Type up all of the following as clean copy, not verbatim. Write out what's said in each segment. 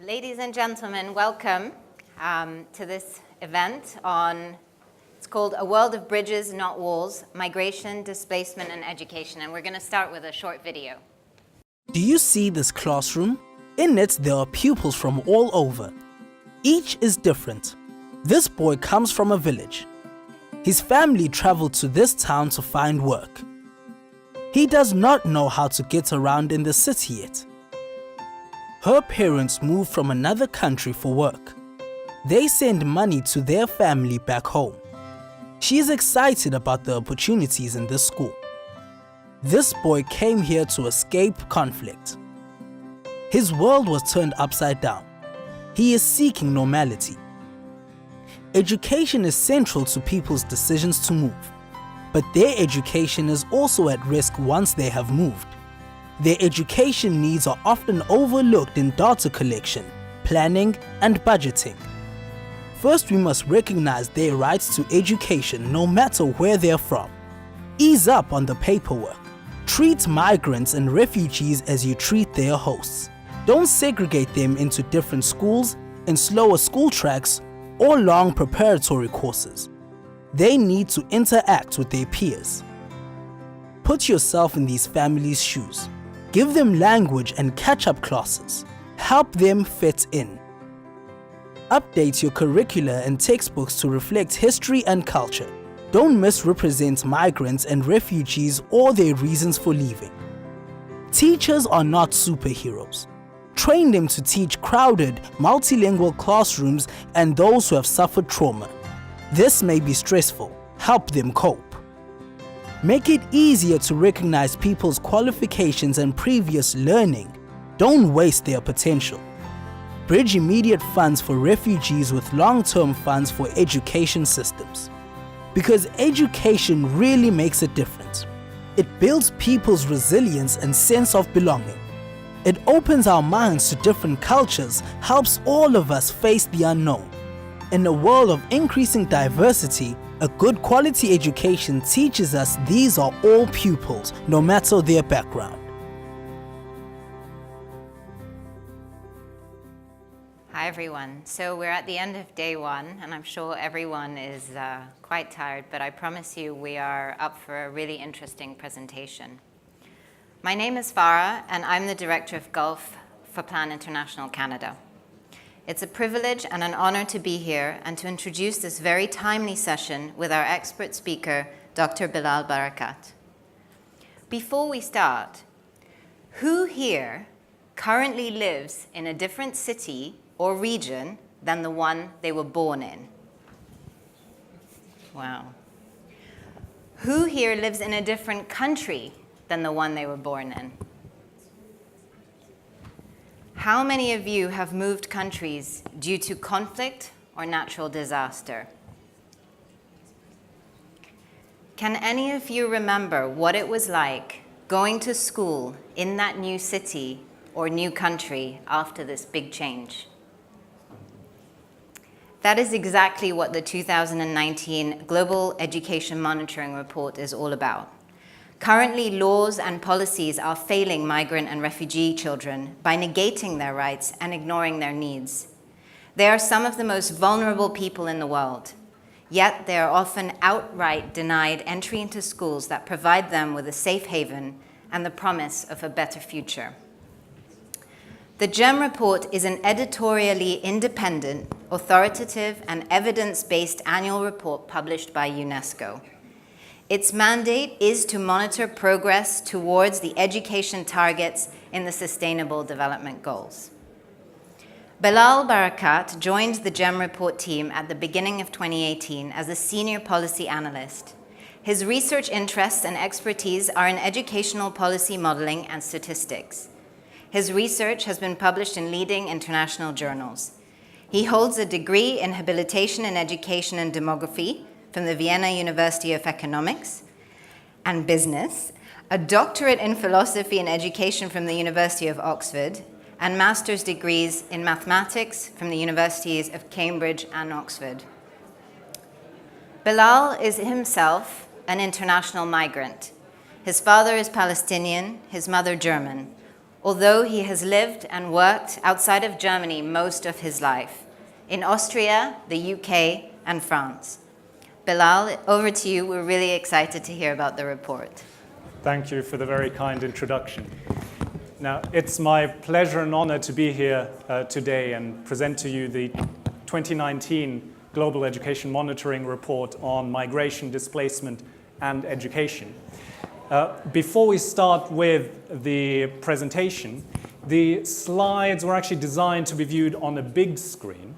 Ladies and gentlemen, welcome to this event it's called A World of Bridges, Not Walls, Migration, Displacement, and Education. And we're going to start with a short video. Do you see this classroom? In it, there are pupils from all over. Each is different. This boy comes from a village. His family traveled to this town to find work. He does not know how to get around in the city yet. Her parents moved from another country for work. They send money to their family back home. She is excited about the opportunities in this school. This boy came here to escape conflict. His world was turned upside down. He is seeking normality. Education is central to people's decisions to move, but their education is also at risk once they have moved. Their education needs are often overlooked in data collection, planning, and budgeting. First, we must recognize their rights to education no matter where they're from. Ease up on the paperwork. Treat migrants and refugees as you treat their hosts. Don't segregate them into different schools, in slower school tracks, or long preparatory courses. They need to interact with their peers. Put yourself in these families' shoes. Give them language and catch-up classes. Help them fit in. Update your curricula and textbooks to reflect history and culture. Don't misrepresent migrants and refugees or their reasons for leaving. Teachers are not superheroes. Train them to teach crowded, multilingual classrooms and those who have suffered trauma. This may be stressful. Help them cope. Make it easier to recognize people's qualifications and previous learning. Don't waste their potential. Bridge immediate funds for refugees with long-term funds for education systems. Because education really makes a difference. It builds people's resilience and sense of belonging. It opens our minds to different cultures, helps all of us face the unknown. In a world of increasing diversity, a good quality education teaches us these are all pupils, no matter their background. Hi, everyone. So we're at the end of day one, and I'm sure everyone is quite tired, but I promise you we are up for a really interesting presentation. My name is Farah, and I'm the Director of Gulf for Plan International Canada. It's a privilege and an honor to be here and to introduce this very timely session with our expert speaker, Dr. Bilal Barakat. Before we start, who here currently lives in a different city or region than the one they were born in? Wow. Who here lives in a different country than the one they were born in? How many of you have moved countries due to conflict or natural disaster? Can any of you remember what it was like going to school in that new city or new country after this big change? That is exactly what the 2019 Global Education Monitoring Report is all about. Currently, laws and policies are failing migrant and refugee children by negating their rights and ignoring their needs. They are some of the most vulnerable people in the world, yet they are often outright denied entry into schools that provide them with a safe haven and the promise of a better future. The GEM report is an editorially independent, authoritative, and evidence-based annual report published by UNESCO. Its mandate is to monitor progress towards the education targets in the Sustainable Development Goals. Bilal Barakat joined the GEM report team at the beginning of 2018 as a senior policy analyst. His research interests and expertise are in educational policy modeling and statistics. His research has been published in leading international journals. He holds a degree in habilitation in education and demography from the Vienna University of Economics and Business, a doctorate in philosophy and education from the University of Oxford, and master's degrees in mathematics from the universities of Cambridge and Oxford. Bilal is himself an international migrant. His father is Palestinian, his mother German. although he has lived and worked outside of Germany most of his life, in Austria, the UK, and France. Bilal, over to you. We're really excited to hear about the report. Thank you for the very kind introduction. Now, it's my pleasure and honor to be here today and present to you the 2019 Global Education Monitoring Report on Migration, Displacement, and Education. Before we start with the presentation, the slides were actually designed to be viewed on a big screen.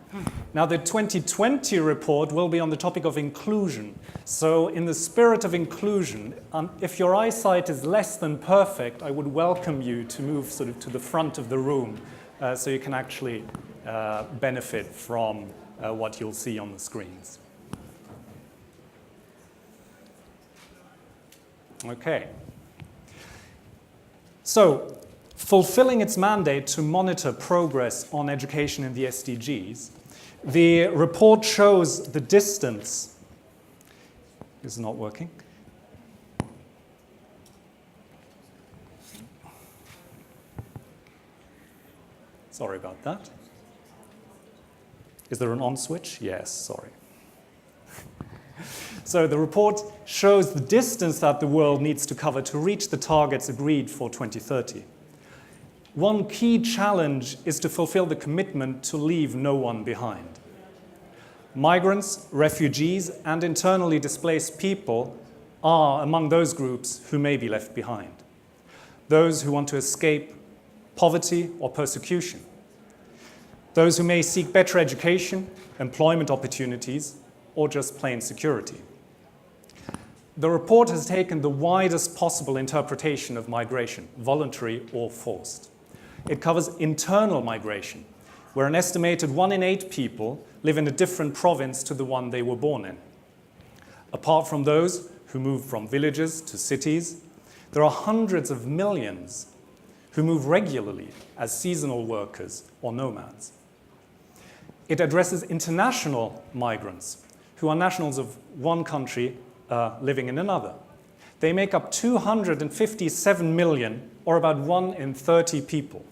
Now, the 2020 report will be on the topic of inclusion. So in the spirit of inclusion, if your eyesight is less than perfect, I would welcome you to move sort of to the front of the room so you can actually benefit from what you'll see on the screens. Okay. So, fulfilling its mandate to monitor progress on education in the SDGs, the report shows the distance. This is not working. Sorry about that. Is there an on switch? Yes, sorry. So the report shows the distance that the world needs to cover to reach the targets agreed for 2030. One key challenge is to fulfill the commitment to leave no one behind. Migrants, refugees, and internally displaced people are among those groups who may be left behind. Those who want to escape poverty or persecution. Those who may seek better education, employment opportunities, or just plain security. The report has taken the widest possible interpretation of migration, voluntary or forced. It covers internal migration, where an estimated 1 in 8 people live in a different province to the one they were born in. Apart from those who move from villages to cities, there are hundreds of millions who move regularly as seasonal workers or nomads. It addresses international migrants, who are nationals of one country living in another. They make up 257 million, or about 1 in 30 people.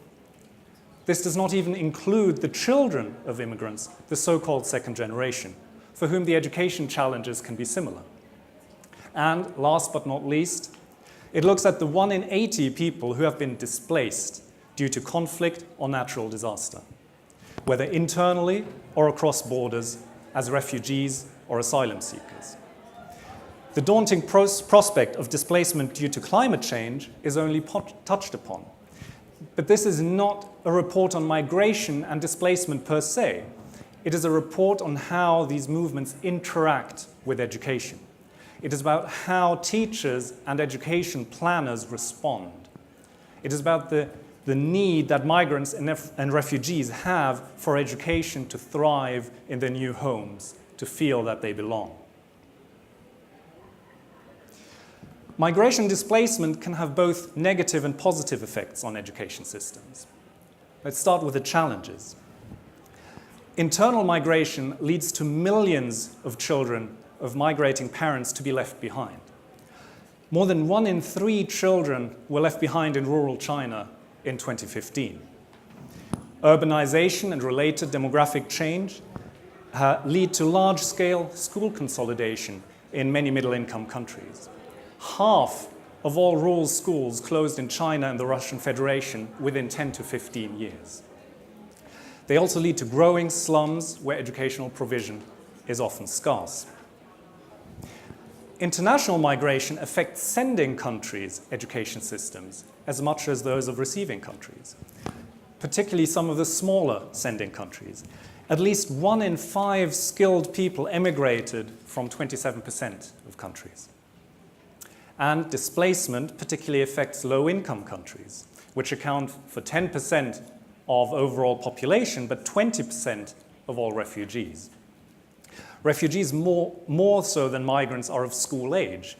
This does not even include the children of immigrants, the so-called second generation, for whom the education challenges can be similar. And last but not least, it looks at the 1 in 80 people who have been displaced due to conflict or natural disaster, whether internally or across borders as refugees or asylum seekers. The daunting prospect of displacement due to climate change is only touched upon. But this is not a report on migration and displacement per se. It is a report on how these movements interact with education. It is about how teachers and education planners respond. It is about the need that migrants and refugees have for education to thrive in their new homes, to feel that they belong. Migration and displacement can have both negative and positive effects on education systems. Let's start with the challenges. Internal migration leads to millions of children of migrating parents to be left behind. More than 1 in 3 children were left behind in rural China in 2015. Urbanization and related demographic change lead to large-scale school consolidation in many middle-income countries. Half of all rural schools closed in China and the Russian Federation within 10 to 15 years. They also lead to growing slums where educational provision is often scarce. International migration affects sending countries' education systems as much as those of receiving countries, particularly some of the smaller sending countries. At least 1 in 5 skilled people emigrated from 27% of countries. And displacement particularly affects low-income countries, which account for 10% of overall population, but 20% of all refugees. Refugees more so than migrants are of school age,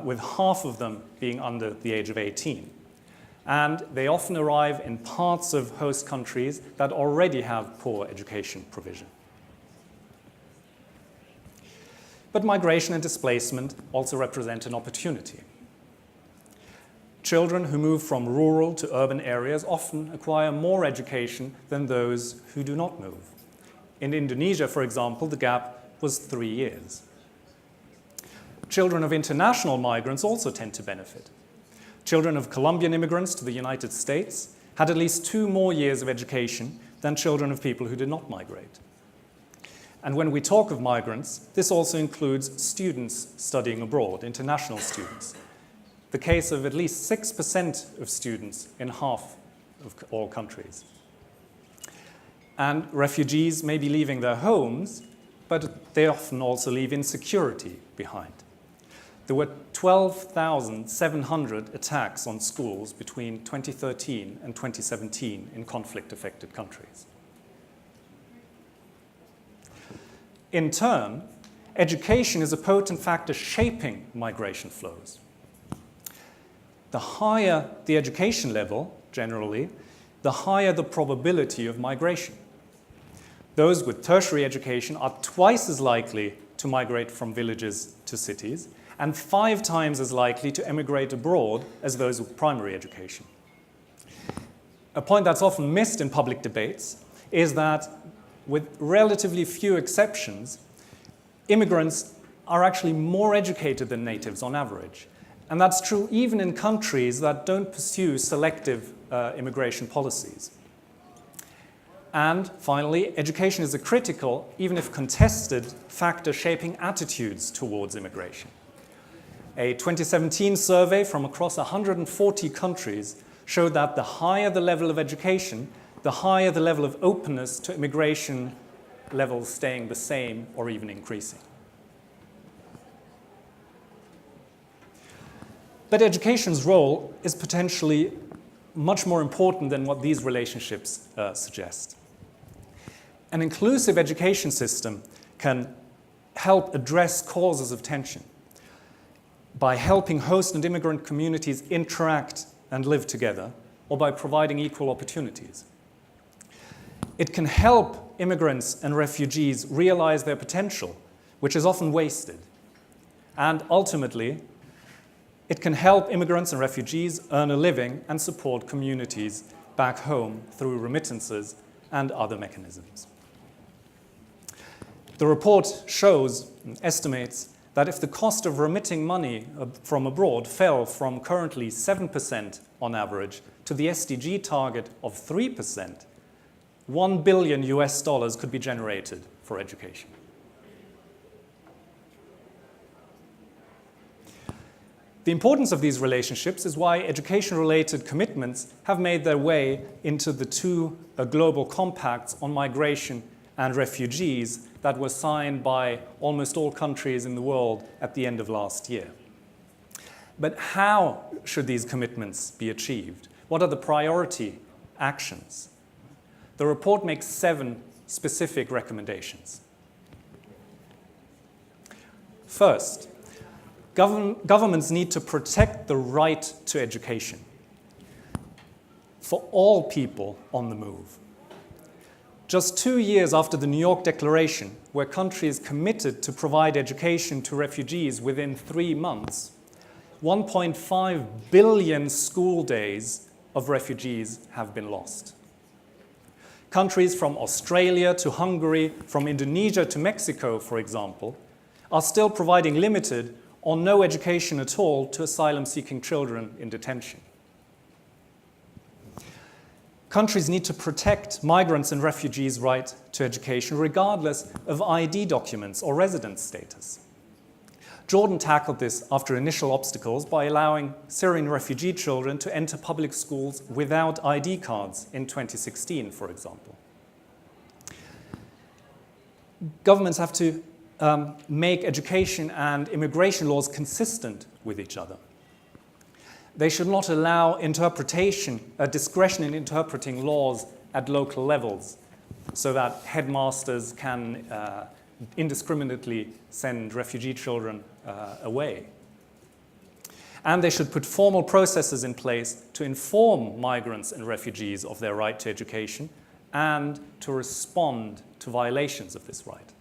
with half of them being under the age of 18. And they often arrive in parts of host countries that already have poor education provision. But migration and displacement also represent an opportunity. Children who move from rural to urban areas often acquire more education than those who do not move. In Indonesia, for example, the gap was 3 years. Children of international migrants also tend to benefit. Children of Colombian immigrants to the United States had at least 2 more years of education than children of people who did not migrate. And when we talk of migrants, this also includes students studying abroad, international students. The case of at least 6% of students in half of all countries. And refugees may be leaving their homes, but they often also leave insecurity behind. There were 12,700 attacks on schools between 2013 and 2017 in conflict-affected countries. In turn, education is a potent factor shaping migration flows. The higher the education level, generally, the higher the probability of migration. Those with tertiary education are twice as likely to migrate from villages to cities and 5 times as likely to emigrate abroad as those with primary education. A point that's often missed in public debates is that, with relatively few exceptions, immigrants are actually more educated than natives on average. And that's true even in countries that don't pursue selective immigration policies. And finally, education is a critical, even if contested, factor shaping attitudes towards immigration. A 2017 survey from across 140 countries showed that the higher the level of education, the higher the level of openness to immigration levels staying the same or even increasing. But education's role is potentially much more important than what these relationships suggest. An inclusive education system can help address causes of tension by helping host and immigrant communities interact and live together, or by providing equal opportunities. It can help immigrants and refugees realize their potential, which is often wasted. And ultimately, it can help immigrants and refugees earn a living and support communities back home through remittances and other mechanisms. The report shows and estimates that if the cost of remitting money from abroad fell from currently 7% on average to the SDG target of 3%, $1 billion could be generated for education. The importance of these relationships is why education-related commitments have made their way into the 2 global compacts on migration and refugees that were signed by almost all countries in the world at the end of last year. But how should these commitments be achieved? What are the priority actions? The report makes 7 specific recommendations. First, governments need to protect the right to education for all people on the move. Just 2 years after the New York Declaration, where countries committed to provide education to refugees within 3 months, 1.5 billion school days of refugees have been lost. Countries from Australia to Hungary, from Indonesia to Mexico, for example, are still providing limited or no education at all to asylum-seeking children in detention. Countries need to protect migrants and refugees' right to education regardless of ID documents or residence status. Jordan tackled this after initial obstacles by allowing Syrian refugee children to enter public schools without ID cards in 2016, for example. Governments have to make education and immigration laws consistent with each other. They should not allow discretion in interpreting laws at local levels so that headmasters can indiscriminately send refugee children away. And they should put formal processes in place to inform migrants and refugees of their right to education and to respond to violations of this right.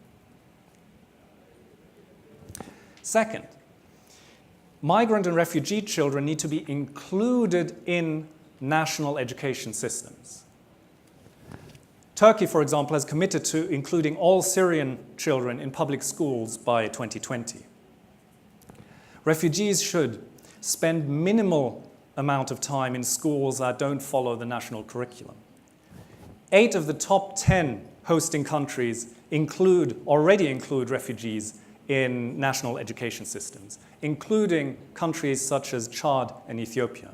Second, migrant and refugee children need to be included in national education systems. Turkey, for example, has committed to including all Syrian children in public schools by 2020. Refugees should spend minimal amount of time in schools that don't follow the national curriculum. 8 of the top 10 hosting countries already include refugees in national education systems, including countries such as Chad and Ethiopia.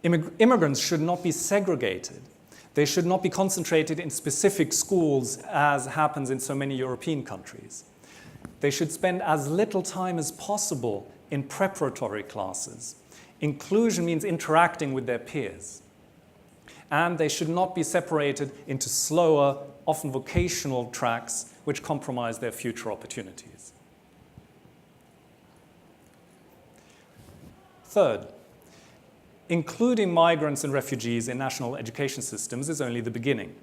Immigrants should not be segregated. They should not be concentrated in specific schools as happens in so many European countries. They should spend as little time as possible in preparatory classes. Inclusion means interacting with their peers. And they should not be separated into slower, often vocational tracks which compromise their future opportunities. Third, including migrants and refugees in national education systems is only the beginning.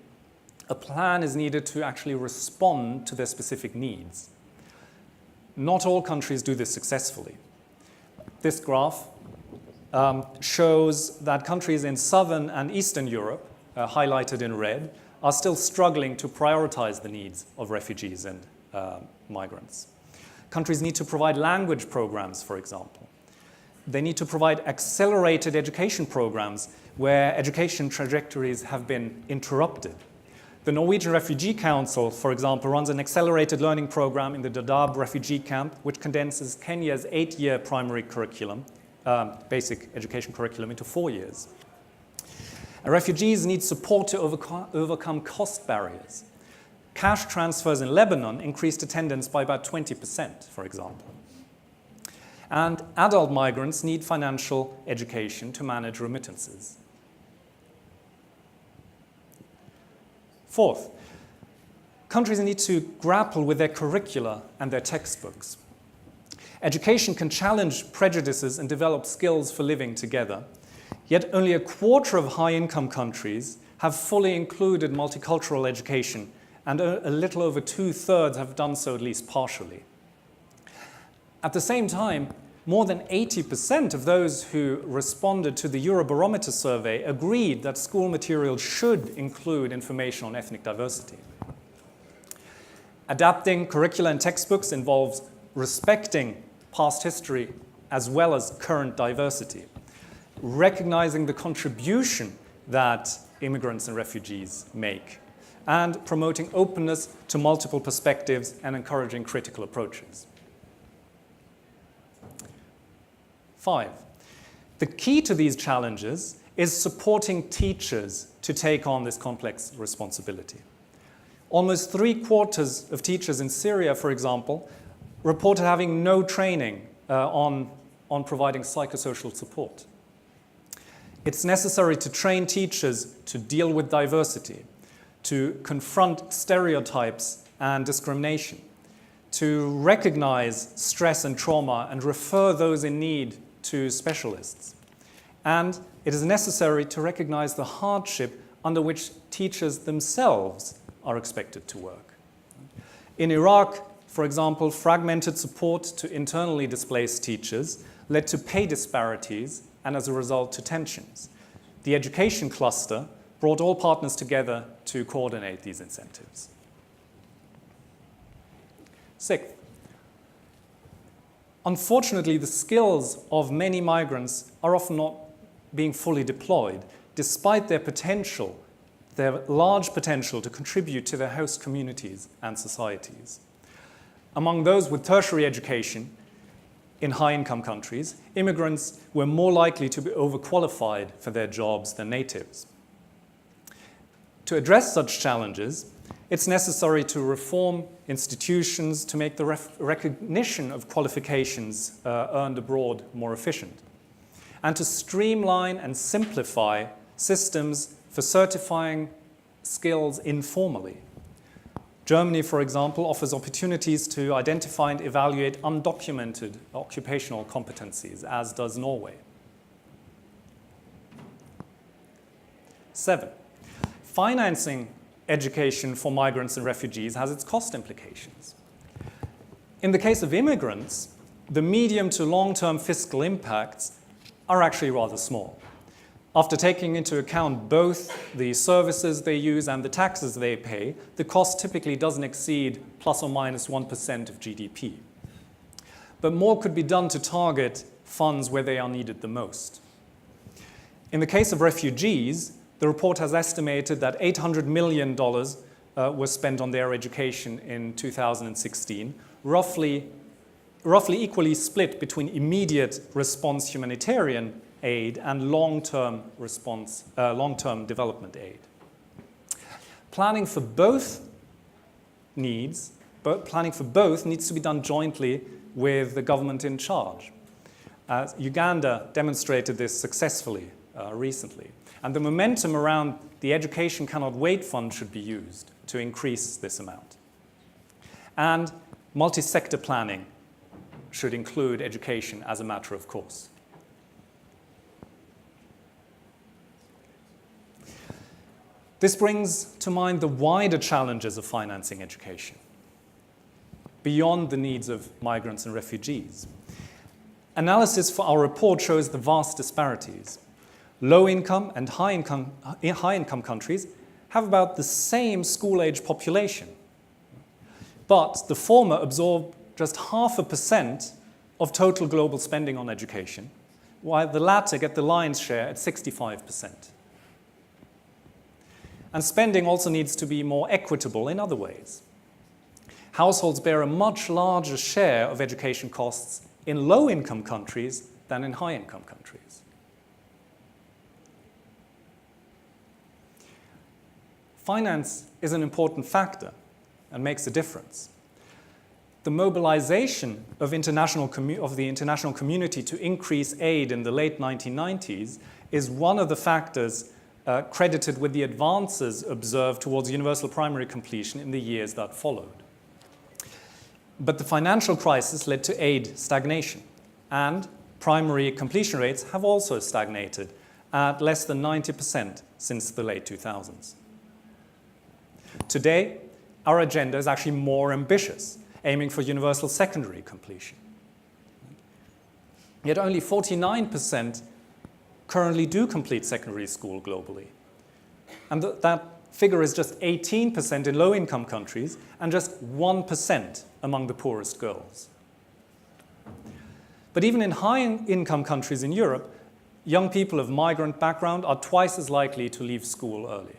A plan is needed to actually respond to their specific needs. Not all countries do this successfully. This graph shows that countries in Southern and Eastern Europe, highlighted in red, are still struggling to prioritize the needs of refugees and migrants. Countries need to provide language programs, for example. They need to provide accelerated education programs where education trajectories have been interrupted. The Norwegian Refugee Council, for example, runs an accelerated learning program in the Dadaab refugee camp, which condenses Kenya's 8-year primary curriculum, basic education curriculum, into 4 years. And refugees need support to overcome cost barriers. Cash transfers in Lebanon increased attendance by about 20%, for example. And adult migrants need financial education to manage remittances. Fourth, countries need to grapple with their curricula and their textbooks. Education can challenge prejudices and develop skills for living together, yet only a quarter of high-income countries have fully included multicultural education, and a little over 2/3 have done so at least partially. At the same time, more than 80% of those who responded to the Eurobarometer survey agreed that school materials should include information on ethnic diversity. Adapting curricula and textbooks involves respecting past history as well as current diversity, recognizing the contribution that immigrants and refugees make, and promoting openness to multiple perspectives and encouraging critical approaches. 5, the key to these challenges is supporting teachers to take on this complex responsibility. Almost 3/4 of teachers in Syria, for example, reported having no training on providing psychosocial support. It's necessary to train teachers to deal with diversity, to confront stereotypes and discrimination, to recognize stress and trauma and refer those in need to specialists. And it is necessary to recognize the hardship under which teachers themselves are expected to work. In Iraq, for example, fragmented support to internally displaced teachers led to pay disparities and, as a result, to tensions. The education cluster brought all partners together to coordinate these incentives. 6th, unfortunately, the skills of many migrants are often not being fully deployed, despite their potential, their large potential to contribute to their host communities and societies. Among those with tertiary education in high-income countries, immigrants were more likely to be overqualified for their jobs than natives. To address such challenges, it's necessary to reform institutions to make the recognition of qualifications earned abroad more efficient, and to streamline and simplify systems for certifying skills informally. Germany, for example, offers opportunities to identify and evaluate undocumented occupational competencies, as does Norway. 7, financing education for migrants and refugees has its cost implications. In the case of immigrants, the medium to long-term fiscal impacts are actually rather small. After taking into account both the services they use and the taxes they pay, the cost typically doesn't exceed plus or minus 1% of GDP. But more could be done to target funds where they are needed the most. In the case of refugees, the report has estimated that $800 million was spent on their education in 2016, roughly equally split between immediate response humanitarian aid and long-term development aid. Planning for both needs to be done jointly with the government in charge. Uganda demonstrated this successfully recently. And the momentum around the Education Cannot Wait Fund should be used to increase this amount. And multi-sector planning should include education as a matter of course. This brings to mind the wider challenges of financing education, beyond the needs of migrants and refugees. Analysis for our report shows the vast disparities. Low-income and high-income countries have about the same school-age population, but the former absorb just 0.5% of total global spending on education, while the latter get the lion's share at 65%. And spending also needs to be more equitable in other ways. Households bear a much larger share of education costs in low-income countries than in high-income countries. Finance is an important factor and makes a difference. The mobilization of the international community to increase aid in the late 1990s is one of the factors credited with the advances observed towards universal primary completion in the years that followed. But the financial crisis led to aid stagnation, and primary completion rates have also stagnated at less than 90% since the late 2000s. Today, our agenda is actually more ambitious, aiming for universal secondary completion. Yet only 49% currently do complete secondary school globally. And that figure is just 18% in low-income countries and just 1% among the poorest girls. But even in high-income countries in Europe, young people of migrant background are twice as likely to leave school early.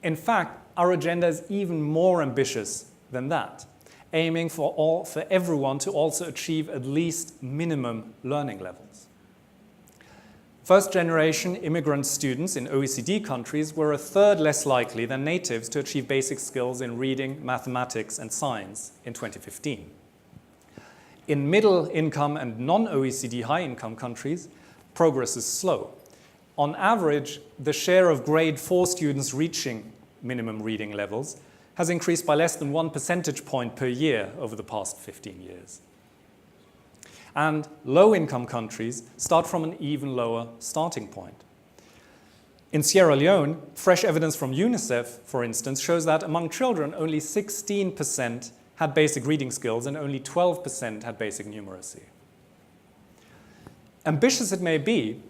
In fact, our agenda is even more ambitious than that, aiming for everyone to also achieve at least minimum learning levels. First-generation immigrant students in OECD countries were a third less likely than natives to achieve basic skills in reading, mathematics, and science in 2015. In middle-income and non-OECD high-income countries, progress is slow. On average, the share of grade 4 students reaching minimum reading levels has increased by less than 1 percentage point per year over the past 15 years. And low-income countries start from an even lower starting point. In Sierra Leone, fresh evidence from UNICEF, for instance, shows that among children, only 16% had basic reading skills and only 12% had basic numeracy. Ambitious it may be,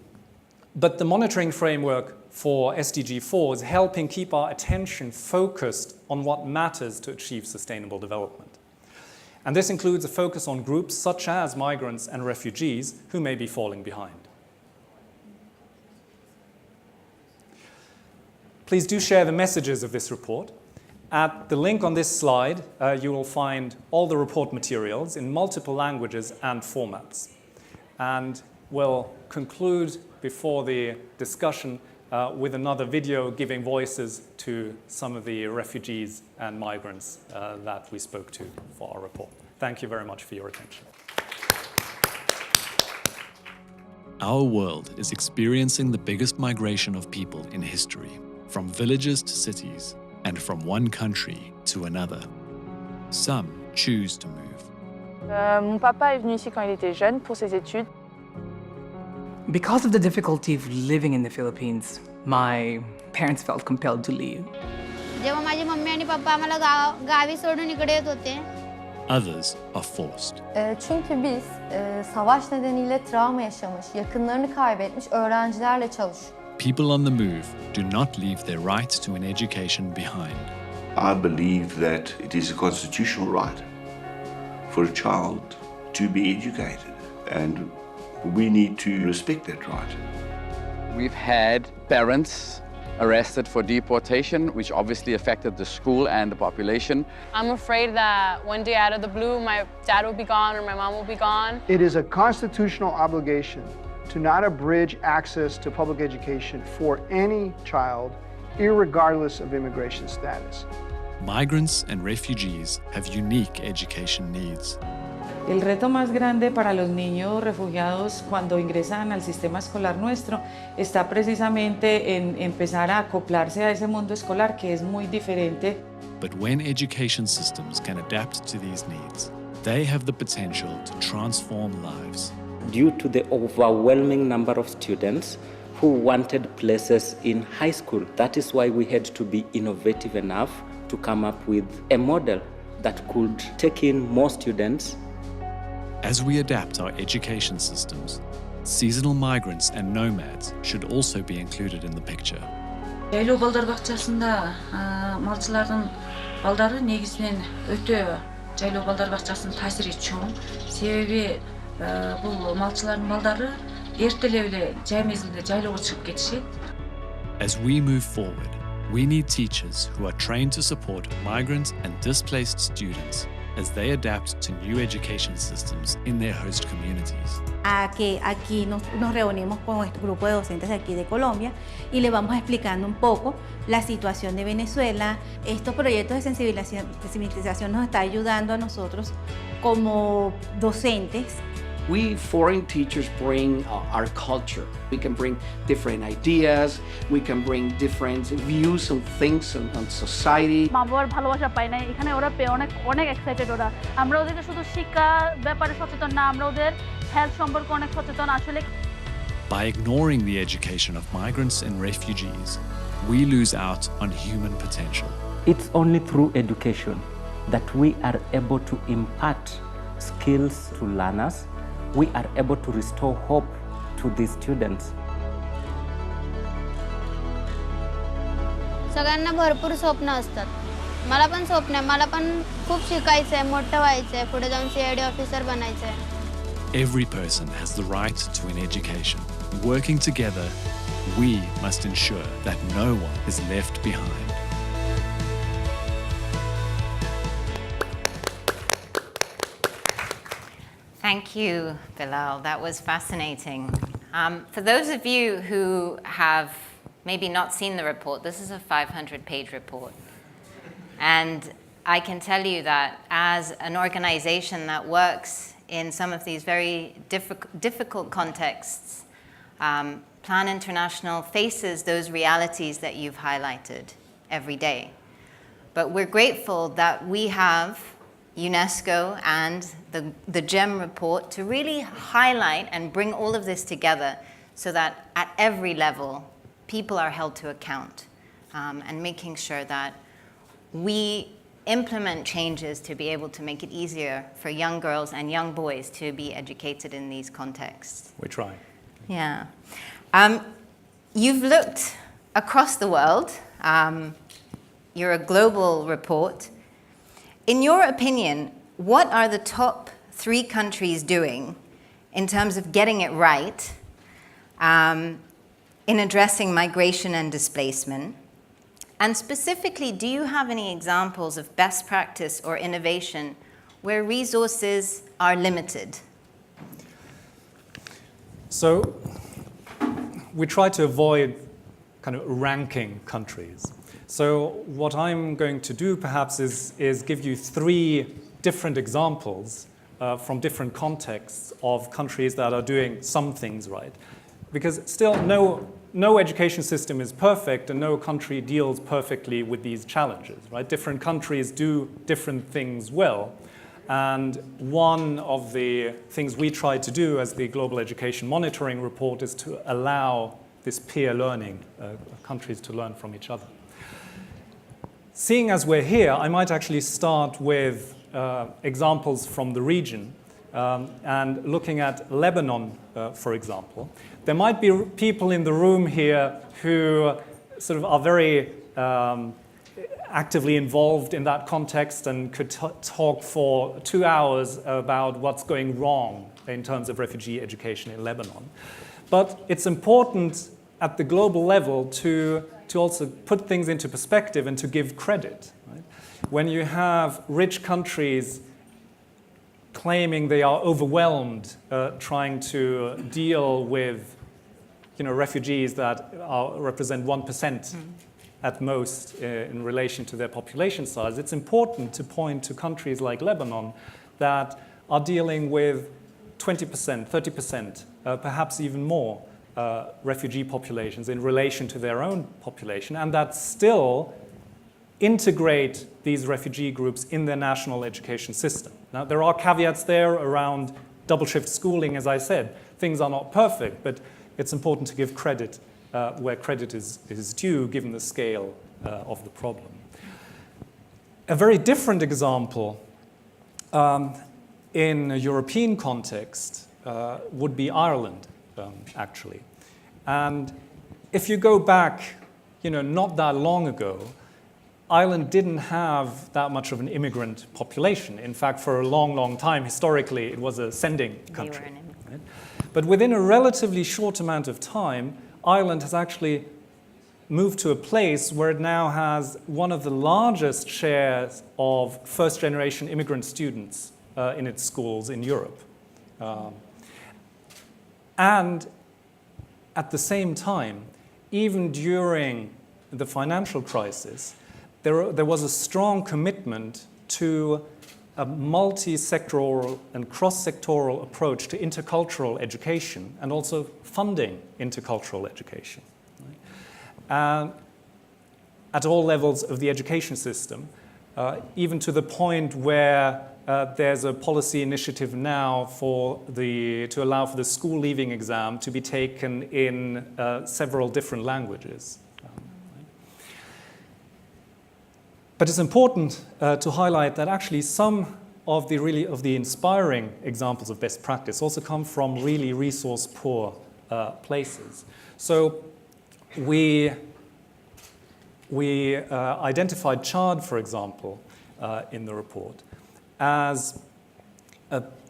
but the monitoring framework for SDG 4 is helping keep our attention focused on what matters to achieve sustainable development. And this includes a focus on groups such as migrants and refugees who may be falling behind. Please do share the messages of this report. At the link on this slide, you will find all the report materials in multiple languages and formats. And we'll conclude before the discussion with another video giving voices to some of the refugees and migrants that we spoke to for our report. Thank you very much for your attention. Our world is experiencing the biggest migration of people in history, from villages to cities, and from one country to another. Some choose to move. Mon papa est venu ici quand il était jeune pour ses études. Because of the difficulty of living in the Philippines, my parents felt compelled to leave. जेव्हा माझी mummy आणि पप्पा आम्हाला Gavi सोडून इकडे येत होते. Others are forced. Çünkü biz savaş nedeniyle travma yaşamış, yakınlarını kaybetmiş öğrencilerle çalışıyoruz. People on the move do not leave their right to an education behind. I believe that it is a constitutional right for a child to be educated, and we need to respect that right. We've had parents arrested for deportation, which obviously affected the school and the population. I'm afraid that one day out of the blue, my dad will be gone or my mom will be gone. It is a constitutional obligation to not abridge access to public education for any child, irregardless of immigration status. Migrants and refugees have unique education needs. El reto más grande para los niños refugiados cuando ingresan al sistema escolar nuestro está precisamente en empezar a acoplarse a ese mundo escolar que es muy diferente. But when education systems can adapt to these needs, they have the potential to transform lives. Due to the overwhelming number of students who wanted places in high school, that is why we had to be innovative enough to come up with a model that could take in more students. As we adapt our education systems, seasonal migrants and nomads should also be included in the picture. Жайлоо балдар бакчасында малчылардын балдары негизинен өтө жайлоо балдар бакчасынын таасири чоң. Себеби бул малчылардын балдары эртелеп эле жай мезгилде жайлоого чыгып кетишет. As we move forward, we need teachers who are trained to support migrant and displaced students as they adapt to new education systems in their host communities. Aquí nos reunimos con este grupo de docentes de aquí de Colombia y le vamos explicando un poco la situación de Venezuela. Estos proyectos de sensibilización nos está ayudando a nosotros como docentes. We foreign teachers bring our culture. We can bring different ideas. We can bring different views on things on society. মা-বাবার ভালোবাসা পায় না এখানে ওরা পেয়ে অনেক excited ওরা আমরা ওদেরকে শুধু শিক্ষা ব্যাপারে সচেতন না আমরা ওদের হেলথ সম্পর্কে অনেক সচেতন আসলে By ignoring the education of migrants and refugees, we lose out on human potential. It's only through education that we are able to impart skills to learners. We are able to restore hope to these students. सगळ्यांना भरपूर स्वप्न असतात. मला पण स्वप्न आहे. मला पण खूप शिकायचं आहे, मोठं व्हायचं आहे, पुढे जाऊन CID ऑफिसर बनायचं आहे. Every person has the right to an education. Working together, we must ensure that no one is left behind. Thank you, Bilal. That was fascinating. For those of you who have maybe not seen the report, this is a 500-page report. And I can tell you that as an organization that works in some of these very difficult contexts, Plan International faces those realities that you've highlighted every day. But we're grateful that we have UNESCO and the GEM report to really highlight and bring all of this together so that at every level, people are held to account and making sure that we implement changes to be able to make it easier for young girls and young boys to be educated in these contexts. We try. Yeah. You've looked across the world. You're a global report. In your opinion, what are the top 3 countries doing in terms of getting it right in addressing migration and displacement? And specifically, do you have any examples of best practice or innovation where resources are limited? So we try to avoid kind of ranking countries. So what I'm going to do perhaps is give you 3 different examples from different contexts of countries that are doing some things right. Because still no education system is perfect and no country deals perfectly with these challenges, right? Different countries do different things well. And one of the things we try to do as the Global Education Monitoring Report is to allow this peer learning, countries to learn from each other. Seeing as we're here, I might actually start with examples from the region and looking at Lebanon, for example. There might be people in the room here who sort of are very actively involved in that context and could talk for 2 hours about what's going wrong in terms of refugee education in Lebanon. But it's important at the global level to also put things into perspective and to give credit. Right? When you have rich countries claiming they are overwhelmed trying to deal with refugees that represent 1% at most in relation to their population size, it's important to point to countries like Lebanon that are dealing with 20%, 30%, perhaps even more refugee populations in relation to their own population, and that still integrate these refugee groups in their national education system. Now, there are caveats there around double shift schooling, as I said. Things are not perfect, but it's important to give credit where credit is due, given the scale of the problem. A very different example in a European context would be Ireland, actually. And if you go back, not that long ago, Ireland didn't have that much of an immigrant population. In fact, for a long, long time, historically, it was a sending country. Right? But within a relatively short amount of time, Ireland has actually moved to a place where it now has one of the largest shares of first-generation immigrant students in its schools in Europe. And at the same time, even during the financial crisis, there was a strong commitment to a multi-sectoral and cross-sectoral approach to intercultural education and also funding intercultural education. Right? At all levels of the education system, even to the point where there's a policy initiative now to allow for the school leaving exam to be taken in several different languages. But it's important to highlight that actually some of the inspiring examples of best practice also come from really resource-poor places. So we identified Chad, for example, in the report, as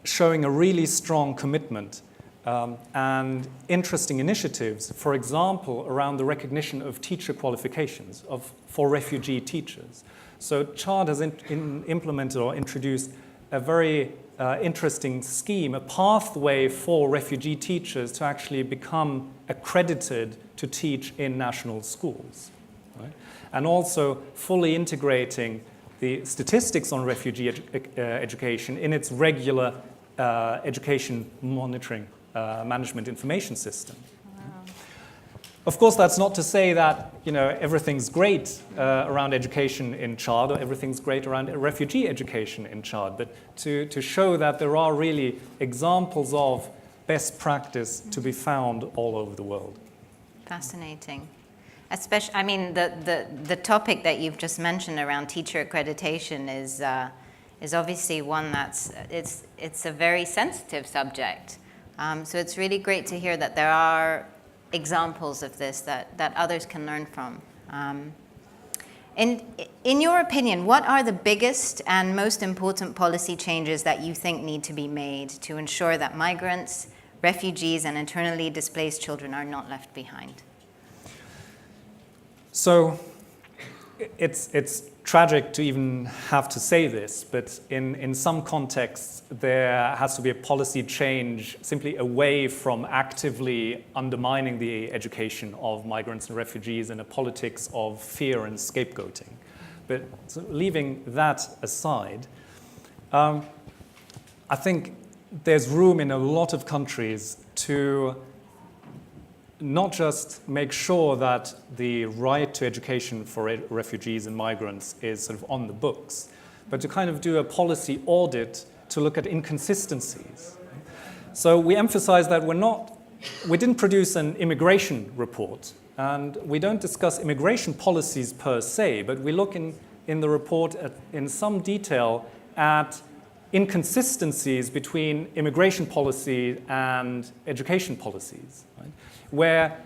showing a really strong commitment and interesting initiatives, for example, around the recognition of teacher qualifications for refugee teachers. So Chad has implemented or introduced a very interesting scheme, a pathway for refugee teachers to actually become accredited to teach in national schools. Right? And also fully integrating the statistics on refugee education in its regular education monitoring management information system. Of course, that's not to say that everything's great around education in Chad or everything's great around refugee education in Chad, but to show that there are really examples of best practice to be found all over the world. Fascinating. Especially, I mean, the topic that you've just mentioned around teacher accreditation is obviously one it's a very sensitive subject. So it's really great to hear that there are examples of this that others can learn from. And in your opinion, what are the biggest and most important policy changes that you think need to be made to ensure that migrants, refugees, and internally displaced children are not left behind? So it's tragic to even have to say this, but in some contexts, there has to be a policy change simply away from actively undermining the education of migrants and refugees in a politics of fear and scapegoating. But so leaving that aside, I think there's room in a lot of countries to not just make sure that the right to education for refugees and migrants is sort of on the books, but to kind of do a policy audit to look at inconsistencies. So we emphasize that we didn't produce an immigration report, and we don't discuss immigration policies per se, but we look in in the report in some detail at inconsistencies between immigration policy and education policies, right? Where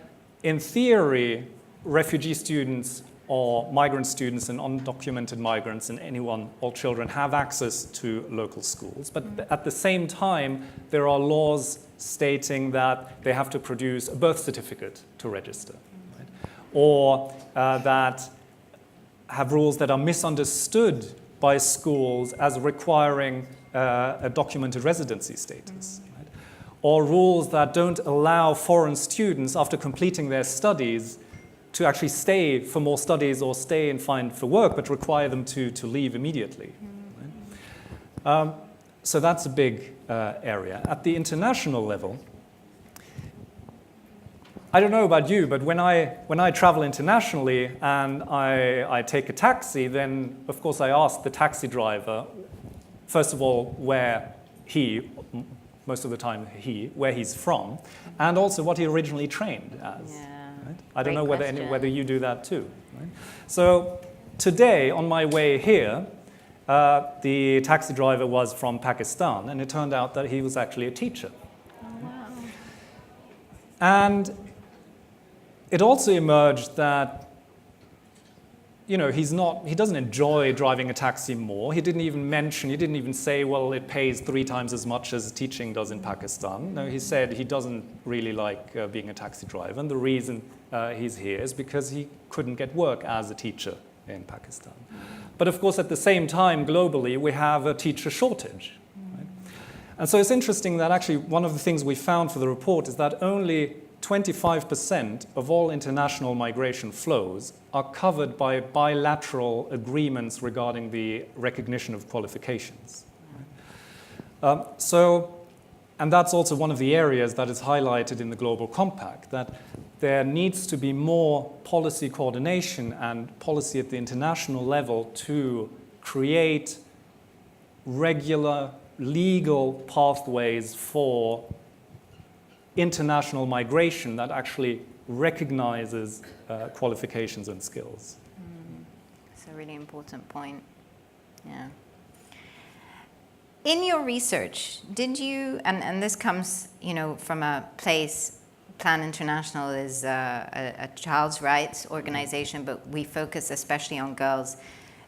in theory, refugee students or migrant students and undocumented migrants and anyone, all children, have access to local schools. But at the same time, there are laws stating that they have to produce a birth certificate to register, right? Or that have rules that are misunderstood by schools as requiring a documented residency status. Right? Or rules that don't allow foreign students, after completing their studies, to actually stay for more studies or stay and find for work, but require them to leave immediately. Right? So that's a big area. At the international level, I don't know about you, but when I travel internationally and I take a taxi, then of course I ask the taxi driver, first of all, where he, most of the time where he's from, and also what he originally trained as. Yeah. Right? I don't know whether you do that too. Right? So today, on my way here, the taxi driver was from Pakistan, and it turned out that he was actually a teacher. Oh, wow. And it also emerged that, you know, he doesn't enjoy driving a taxi more. He didn't even say, well, it pays 3 times as much as teaching does in Pakistan. No, he said he doesn't really like being a taxi driver. And the reason he's here is because he couldn't get work as a teacher in Pakistan. But of course, at the same time, globally, we have a teacher shortage. Right? And so it's interesting that actually one of the things we found for the report is that only 25% of all international migration flows are covered by bilateral agreements regarding the recognition of qualifications. And that's also one of the areas that is highlighted in the Global Compact, that there needs to be more policy coordination and policy at the international level to create regular legal pathways for international migration that actually recognizes qualifications and skills. It's a really important point. Yeah. In your research, did you, and this comes, you know, from a place, Plan International is a child's rights organization, but we focus especially on girls.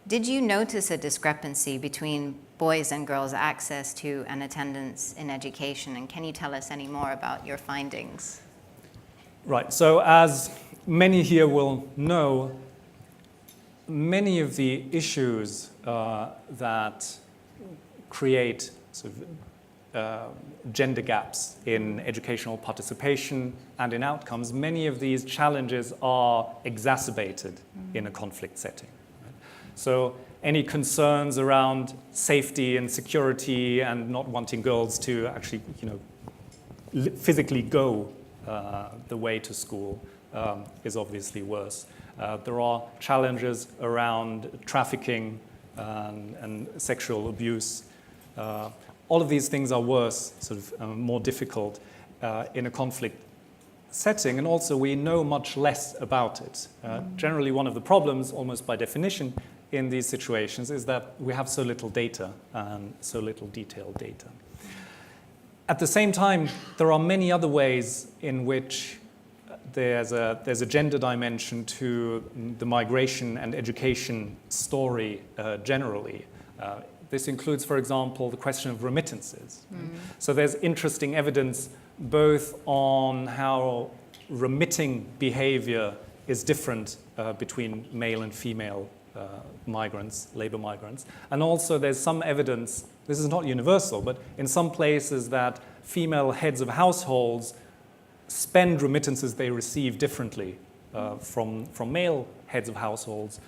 Did you notice a discrepancy between boys' and girls' access to and attendance in education? And can you tell us any more about your findings? Right. So as many here will know, many of the issues that create sort of, gender gaps in educational participation and in outcomes, many of these challenges are exacerbated in a conflict setting. So any concerns around safety and security and not wanting girls to actually, you know, physically go the way to school is obviously worse. There are challenges around trafficking and sexual abuse. All of these things are worse, sort of more difficult in a conflict setting, and also we know much less about it. Generally, one of the problems, almost by definition, in these situations is that we have so little data and so little detailed data. At the same time, there are many other ways in which there's a gender dimension to the migration and education story generally. This includes, for example, the question of remittances. So there's interesting evidence both on how remitting behavior is different between male and female migrants, labor migrants. And also there's some evidence, this is not universal, but in some places that female heads of households spend remittances they receive differently from male heads of households.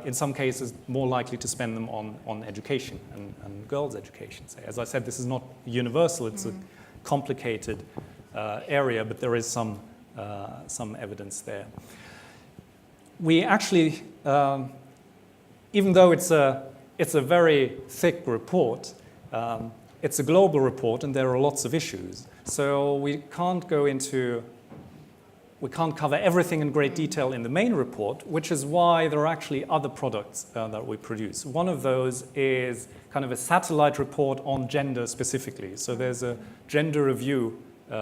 In some cases, more likely to spend them on education and girls' education. So, as I said, this is not universal, it's a complicated area, but there is some evidence there. We actually, even though it's a very thick report, it's a global report and there are lots of issues. So we can't go into we can't cover everything in great detail in the main report, which is why there are actually other products that we produce. One of those is kind of a satellite report on gender specifically. So there's a gender review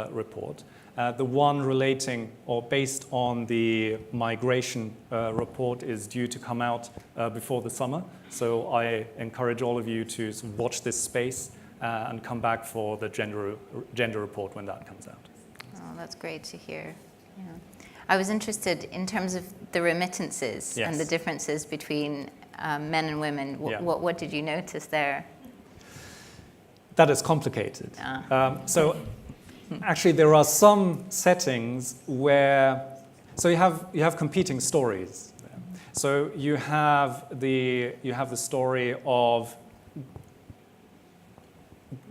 report. The one relating or based on the migration report is due to come out before the summer. So I encourage all of you to sort of watch this space and come back for the gender report when that comes out. Oh, that's great to hear. Yeah. I was interested in terms of the remittances and the differences between men and women. What did you notice there? That is complicated. So actually there are some settings where, so you have competing stories. So you have the story of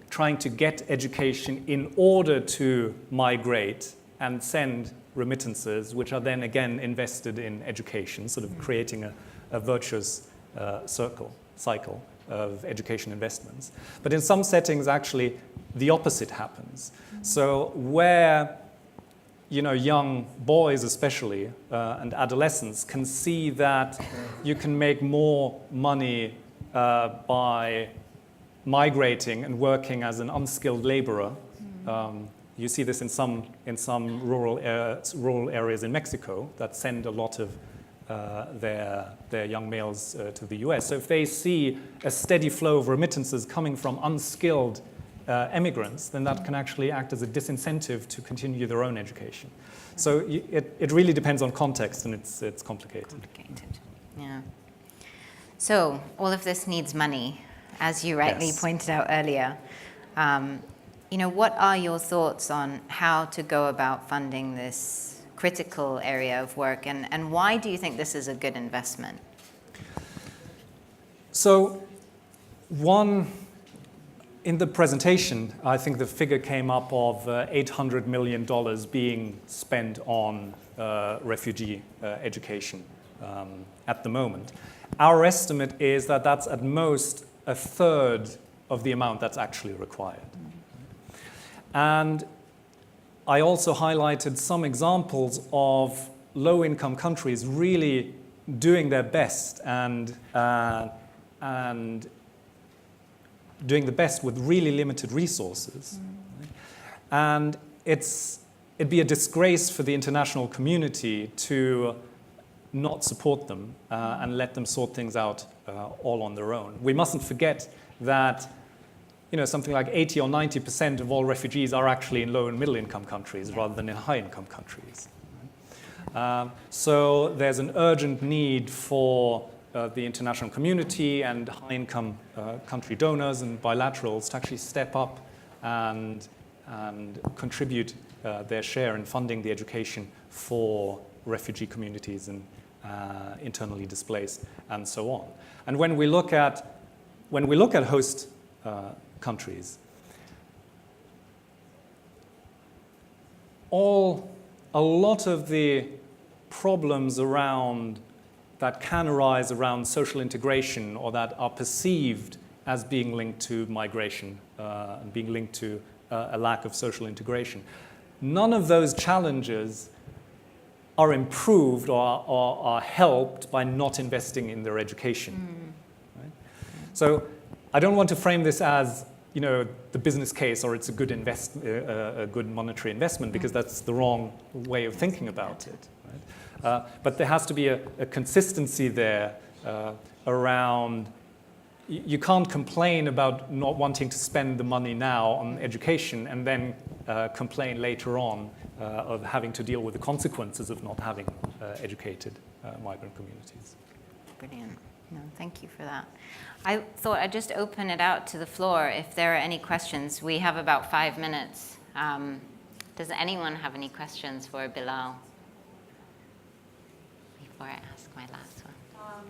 trying to get education in order to migrate and send remittances, which are then again invested in education, sort of creating a virtuous cycle of education investments. But in some settings, actually, the opposite happens. So where young boys especially and adolescents can see that you can make more money by migrating and working as an unskilled laborer. You see this in some rural areas in Mexico that send a lot of their young males to the US. So if they see a steady flow of remittances coming from unskilled immigrants, then that can actually act as a disincentive to continue their own education. So it really depends on context, and it's complicated. Yeah. So all of this needs money, as you rightly pointed out earlier. What are your thoughts on how to go about funding this critical area of work, and why do you think this is a good investment? So in the presentation, I think the figure came up of $800 million being spent on refugee education at the moment. Our estimate is that that's at most a third of the amount that's actually required. And I also highlighted some examples of low-income countries really doing their best and doing the best with really limited resources. And it'd be a disgrace for the international community to not support them and let them sort things out all on their own. We mustn't forget that something like 80 or 90% of all refugees are actually in low and middle income countries rather than in high income countries. So there's an urgent need for the international community and high income country donors and bilaterals to actually step up and contribute their share in funding the education for refugee communities and internally displaced and so on. And when we look at host countries, a lot of the problems that can arise around social integration or that are perceived as being linked to migration and being linked to a lack of social integration, none of those challenges are improved or are helped by not investing in their education. Right? So I don't want to frame this as the business case or it's a good a good monetary investment, because that's the wrong way of thinking about it. Right? But there has to be a consistency there around. You can't complain about not wanting to spend the money now on education and then complain later on of having to deal with the consequences of not having educated migrant communities. Brilliant. No, thank you for that. I thought I'd just open it out to the floor if there are any questions. We have about 5 minutes. Does anyone have any questions for Bilal before I ask my last one?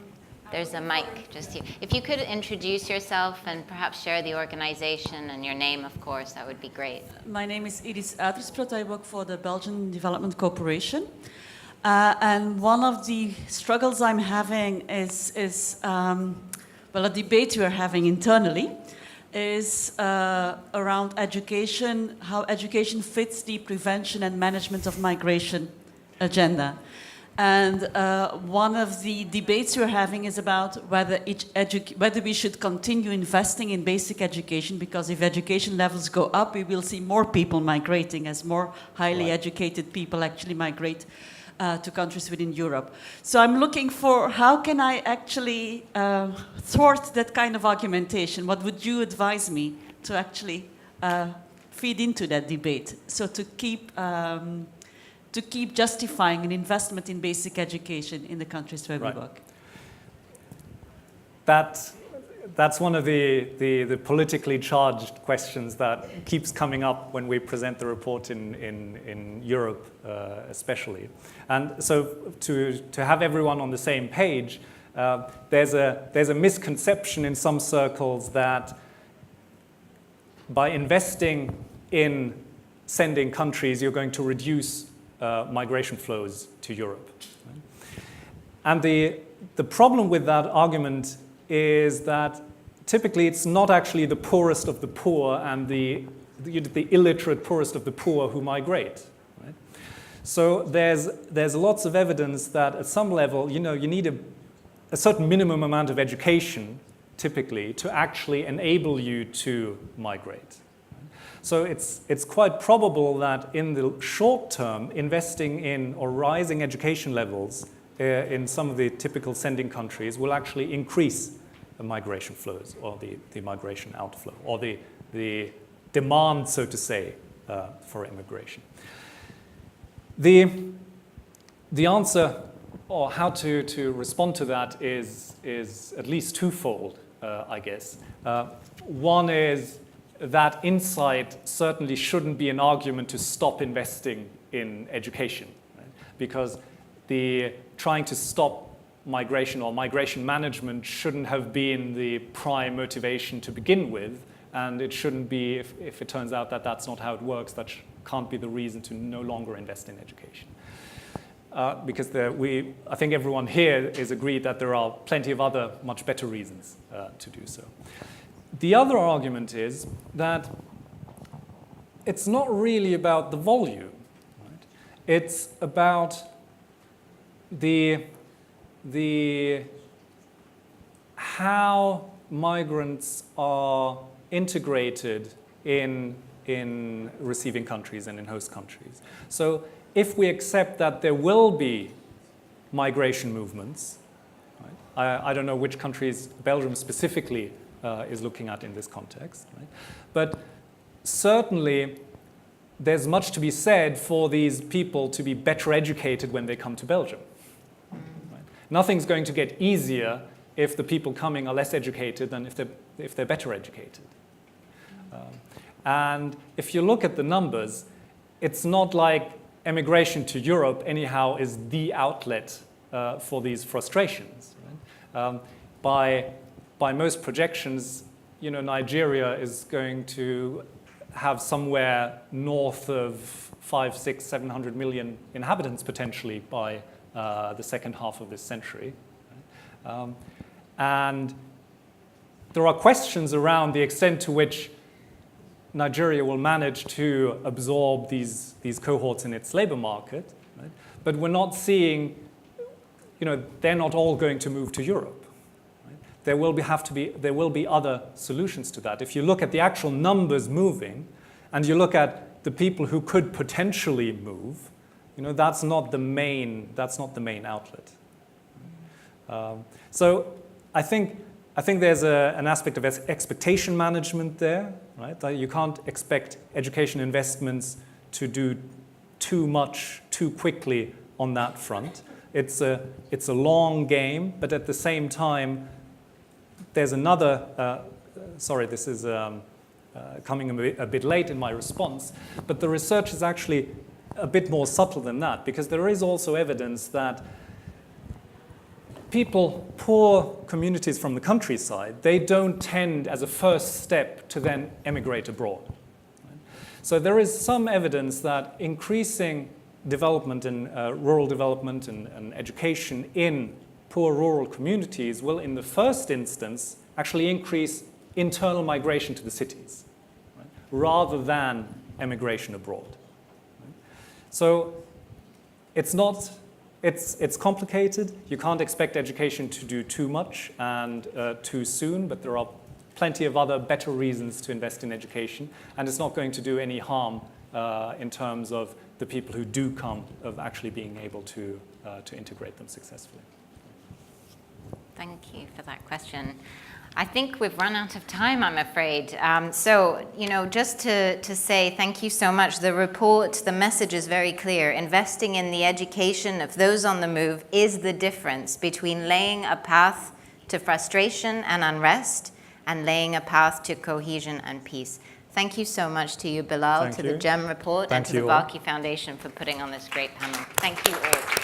There's a mic just here. If you could introduce yourself and perhaps share the organization and your name, of course, that would be great. My name is Iris Uitersprot. I work for the Belgian Development Corporation. And one of the struggles I'm having is a debate we're having internally is around education, how education fits the prevention and management of migration agenda. And one of the debates we're having is about whether we should continue investing in basic education, because if education levels go up, we will see more people migrating as more highly educated people actually migrate to countries within Europe. So I'm looking for how can I actually thwart that kind of argumentation? What would you advise me to actually feed into that debate? So to keep justifying an investment in basic education in the countries where we work. That's one of the politically charged questions that keeps coming up when we present the report in Europe, especially. And so to have everyone on the same page, there's a misconception in some circles that by investing in sending countries, you're going to reduce migration flows to Europe. And the problem with that argument is that typically it's not actually the poorest of the poor and the illiterate poorest of the poor who migrate. Right? So there's lots of evidence that at some level, you need a certain minimum amount of education, typically, to actually enable you to migrate. So it's quite probable that in the short term, investing in or rising education levels in some of the typical sending countries will actually increase the migration flows or the migration outflow or the demand, so to say, for immigration. The answer or how to respond to that is at least twofold, I guess. One is that insight certainly shouldn't be an argument to stop investing in education, right? Because trying to stop migration or migration management shouldn't have been the prime motivation to begin with, and it shouldn't be, if it turns out that that's not how it works, that can't be the reason to no longer invest in education. Because I think everyone here is agreed that there are plenty of other much better reasons to do so. The other argument is that it's not really about the volume. Right? It's about how migrants are integrated in receiving countries and in host countries. So if we accept that there will be migration movements, right? I don't know which countries Belgium specifically is looking at in this context, right? But certainly there's much to be said for these people to be better educated when they come to Belgium. Right? Nothing's going to get easier if the people coming are less educated than if they're better educated. And if you look at the numbers, it's not like emigration to Europe anyhow is the outlet for these frustrations. Right? By most projections, Nigeria is going to have somewhere north of 500, 600, 700 million inhabitants potentially by the second half of this century. And there are questions around the extent to which Nigeria will manage to absorb these cohorts in its labor market. Right? But we're not seeing, they're not all going to move to Europe. There will be other solutions to that. If you look at the actual numbers moving, and you look at the people who could potentially move, that's not the main outlet. So I think there's an aspect of expectation management there, right? That you can't expect education investments to do too much too quickly on that front. It's a long game, but at the same time, there's another, sorry, this is coming a bit late in my response, but the research is actually a bit more subtle than that, because there is also evidence that poor communities from the countryside, they don't tend as a first step to then emigrate abroad. Right? So there is some evidence that increasing development in rural development and education in poor rural communities will, in the first instance, actually increase internal migration to the cities, right? Rather than emigration abroad. Right? So It's complicated. You can't expect education to do too much and too soon, but there are plenty of other better reasons to invest in education, and it's not going to do any harm in terms of the people who do come, of actually being able to integrate them successfully. Thank you for that question. I think we've run out of time, I'm afraid. So, just to say thank you so much. The report, the message is very clear. Investing in the education of those on the move is the difference between laying a path to frustration and unrest and laying a path to cohesion and peace. Thank you so much to you, Bilal, to the GEM report, and to the Varkey Foundation for putting on this great panel. Thank you all.